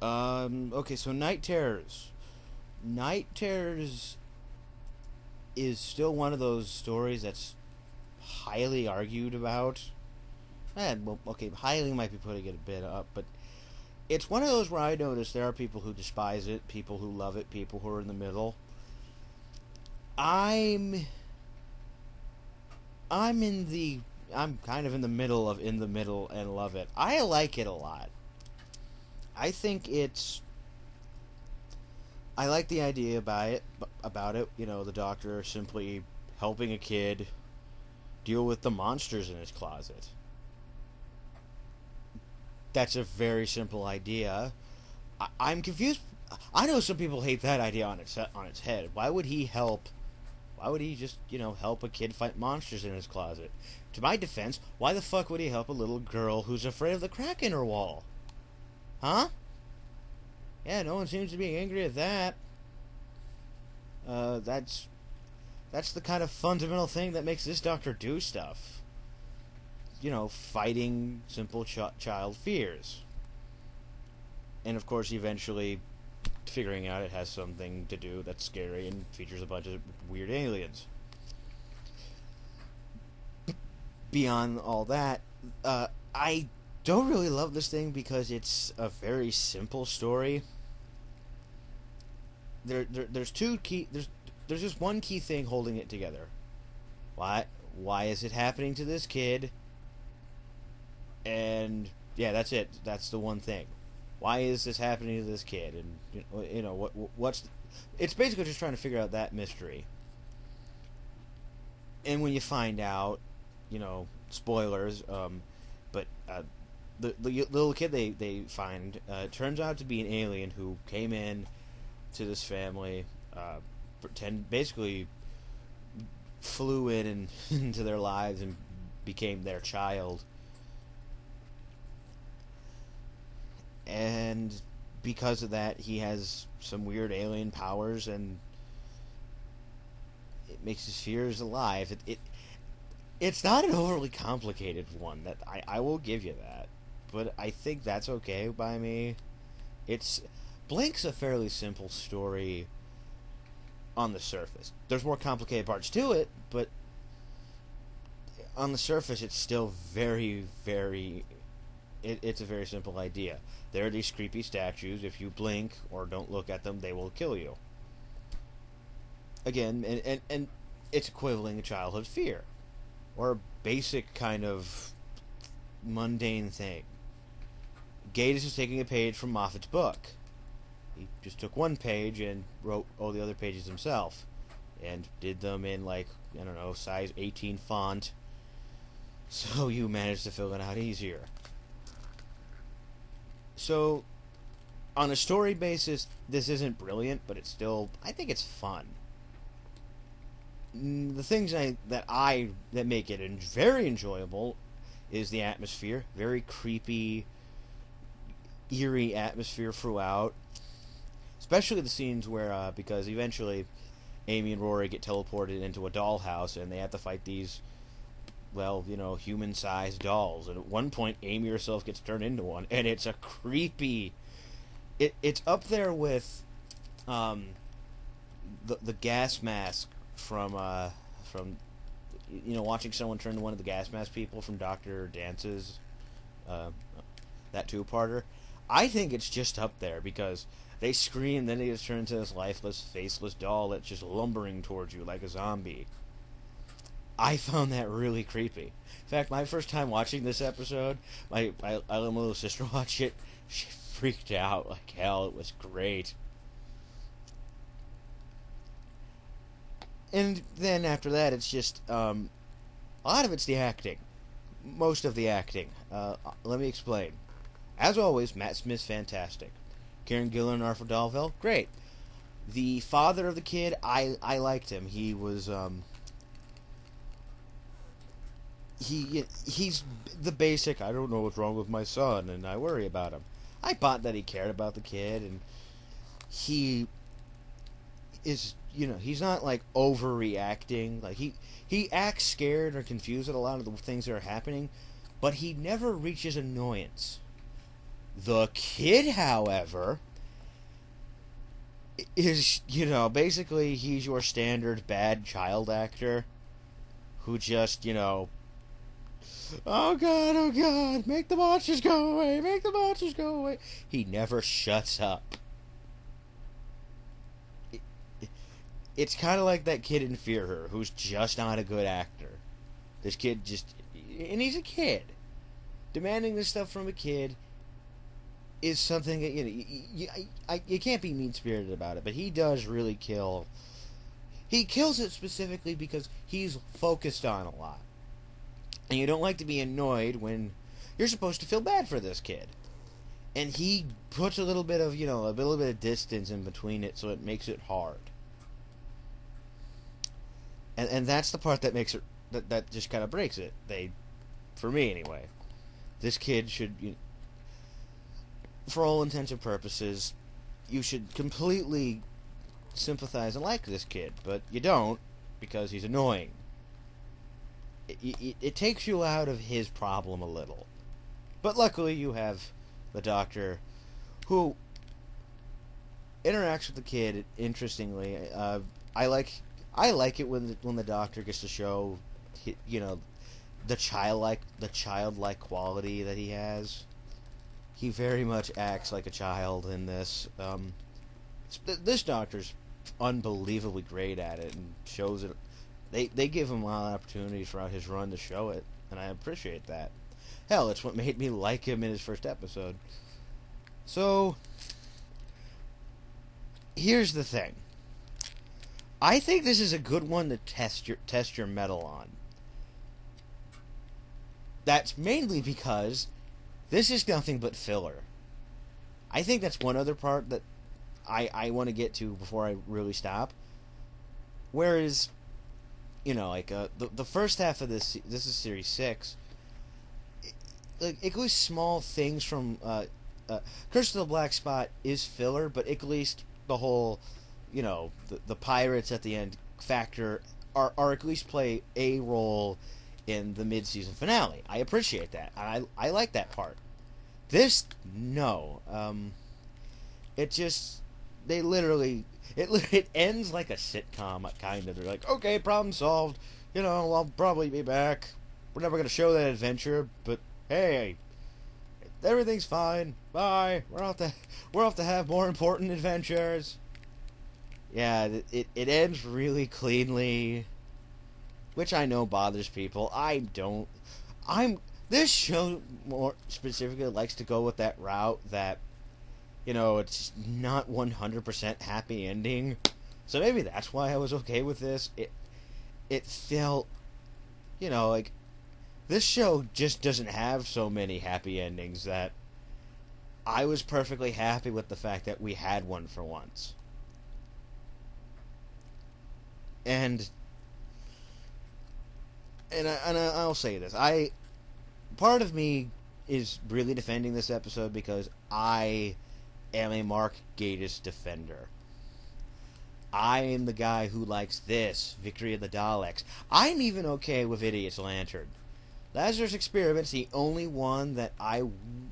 Okay, so Night Terrors. Night Terrors is still one of those stories that's highly argued about. Well, okay, highly might be putting it a bit up, but it's one of those where I notice there are people who despise it, people who love it, people who are in the middle. I'm I'm in the I'm kind of in the middle of in the middle and love it. I like it a lot. I think it's I like the idea about it. You know, the doctor simply helping a kid deal with the monsters in his closet. That's a very simple idea. I'm confused. I know some people hate that idea on its head. Why would he help? Why would he just help a kid fight monsters in his closet? To my defense, why the fuck would he help a little girl who's afraid of the crack in her wall? Huh? Yeah, no one seems to be angry at that. That's the kind of fundamental thing that makes this doctor do stuff. Fighting simple child fears. And of course, eventually figuring out it has something to do that's scary and features a bunch of weird aliens. Beyond all that, I don't really love this thing because it's a very simple story. There's two key. There's just one key thing holding it together. Why is it happening to this kid? And yeah, that's it. That's the one thing. Why is this happening to this kid? And what's it's basically just trying to figure out that mystery. And when you find out, spoilers, but the little kid they find turns out to be an alien who came in to this family, basically flew in and into their lives and became their child. And because of that, he has some weird alien powers, and it makes his fears alive. It's not an overly complicated one. That I will give you that, but I think that's okay by me. It's Blink's a fairly simple story on the surface. There's more complicated parts to it, but on the surface, it's still very, very. It's a very simple idea. There are these creepy statues. If you blink or don't look at them, they will kill you. Again, and it's equivalent to childhood fear, or a basic kind of mundane thing. Gatiss is taking a page from Moffat's book. He just took one page and wrote all the other pages himself, and did them in size 18 font, so you managed to fill it out easier. So, on a story basis, this isn't brilliant, but I think it's fun. The things that make it very enjoyable is the atmosphere, very creepy, eerie atmosphere throughout. Especially the scenes where, because eventually Amy and Rory get teleported into a dollhouse and they have to fight these, human-sized dolls. And at one point, Amy herself gets turned into one, and it's a creepy. It's up there with, the gas mask from watching someone turn to one of the gas mask people from Dr. Dance's, that two-parter. I think it's just up there because they scream, then they just turn into this lifeless, faceless doll that's just lumbering towards you like a zombie. I found that really creepy. In fact, my first time watching this episode, I let my little sister watch it. She freaked out like hell. It was great. And then after that, it's just a lot of it's the acting. Most of the acting. Let me explain. As always, Matt Smith's fantastic. Karen Gillan and Arthur Dalville, great. The father of the kid, I liked him. He was he's the basic. I don't know what's wrong with my son, and I worry about him. I bought that he cared about the kid, and he is he's not like overreacting. Like he acts scared or confused at a lot of the things that are happening, but he never reaches annoyance. The kid, however, is, basically he's your standard bad child actor who just, oh god, make the monsters go away, make the monsters go away. He never shuts up. It's kind of like that kid in Fear Her, who's just not a good actor. This kid and he's a kid. Demanding this stuff from a kid is something that, you can't be mean-spirited about it, but he does really kill. He kills it specifically because he's focused on a lot. And you don't like to be annoyed when you're supposed to feel bad for this kid. And he puts a little bit of, a little bit of distance in between it, so it makes it hard. And that's the part that makes it, that just kind of breaks it. For me anyway. This kid should, for all intents and purposes, you should completely sympathize and like this kid, but you don't, because he's annoying. It takes you out of his problem a little. But luckily you have the doctor who interacts with the kid interestingly. I like it when the doctor gets to show, the childlike quality that he has. He very much acts like a child in this. This doctor's unbelievably great at it and shows it. They give him a lot of opportunities throughout his run to show it, and I appreciate that. Hell, it's what made me like him in his first episode. So, here's the thing. I think this is a good one to test your mettle on. That's mainly because this is nothing but filler. I think that's one other part that I want to get to before I really stop. Whereas, the first half of this is Series 6, it goes small things from, Curse of the Black Spot is filler, but at least the whole, the pirates at the end factor are at least play a role in the mid-season finale. I appreciate that. I like that part. This, no. It ends like a sitcom, kind of. They're like, okay, problem solved. I'll probably be back. We're never going to show that adventure, but hey, everything's fine. Bye. We're off to have more important adventures. Yeah, it ends really cleanly, which I know bothers people. I don't. This show more specifically likes to go with that route that, it's not 100% happy ending. So maybe that's why I was okay with this. It felt, like this show just doesn't have so many happy endings that I was perfectly happy with the fact that we had one for once. And I'll say this. Part of me is really defending this episode because I am a Mark Gatiss defender. I am the guy who likes this, Victory of the Daleks. I'm even okay with Idiot's Lantern. Lazarus Experiment's the only one that I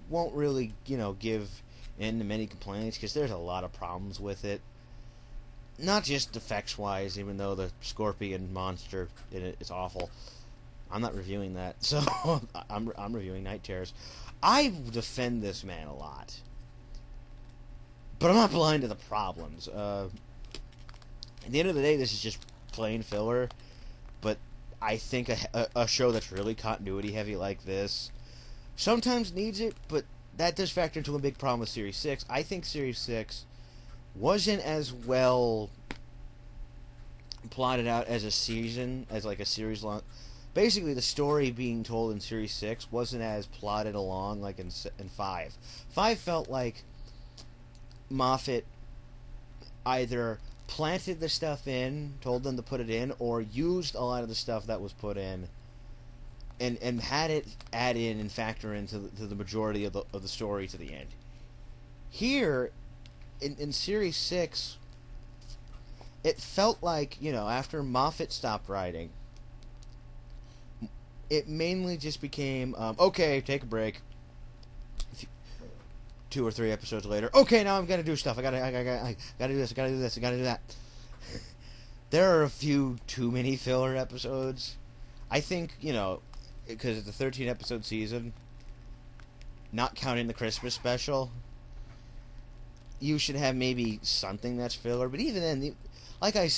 won't really, give in to many complaints, because there's a lot of problems with it. Not just effects-wise, even though the scorpion monster in it is awful. I'm not reviewing that, so I'm reviewing Night Terrors. I defend this man a lot. But I'm not blind to the problems. At the end of the day, this is just plain filler. But I think a show that's really continuity heavy like this sometimes needs it, but that does factor into a big problem with Series 6. I think Series 6 wasn't as well plotted out as a season, as like a series long. Basically, the story being told in Series 6 wasn't as plotted along like in 5. 5 felt like Moffat either planted the stuff in, told them to put it in, or used a lot of the stuff that was put in and had it add in and factor into the majority of the story to the end. Here, in Series 6, it felt like, after Moffat stopped writing, it mainly just became, okay, take a break. 2 or 3 episodes later, okay, now I'm gonna do stuff. I gotta do this. I gotta do this. I gotta do that. There are a few too many filler episodes. I think, because it's a 13-episode season, not counting the Christmas special, you should have maybe something that's filler. But even then, like I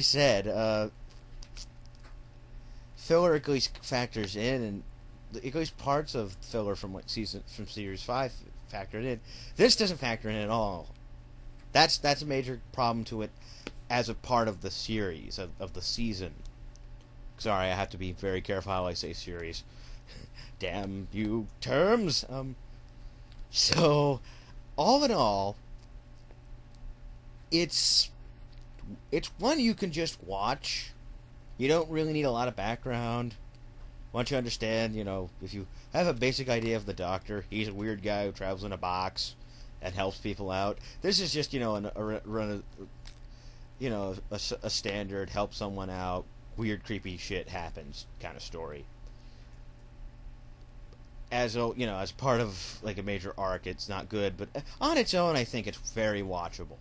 said, filler at least factors in, and at least parts of filler from series 5 factored in. This doesn't factor in at all. That's a major problem to it as a part of the series of the season. Sorry, I have to be very careful how I say series. Damn you terms. So all in all, it's one you can just watch. You don't really need a lot of background. Once you understand, if you have a basic idea of the Doctor, he's a weird guy who travels in a box and helps people out. This is just, a standard help someone out, weird creepy shit happens kind of story. As part of like a major arc, it's not good, but on its own, I think it's very watchable.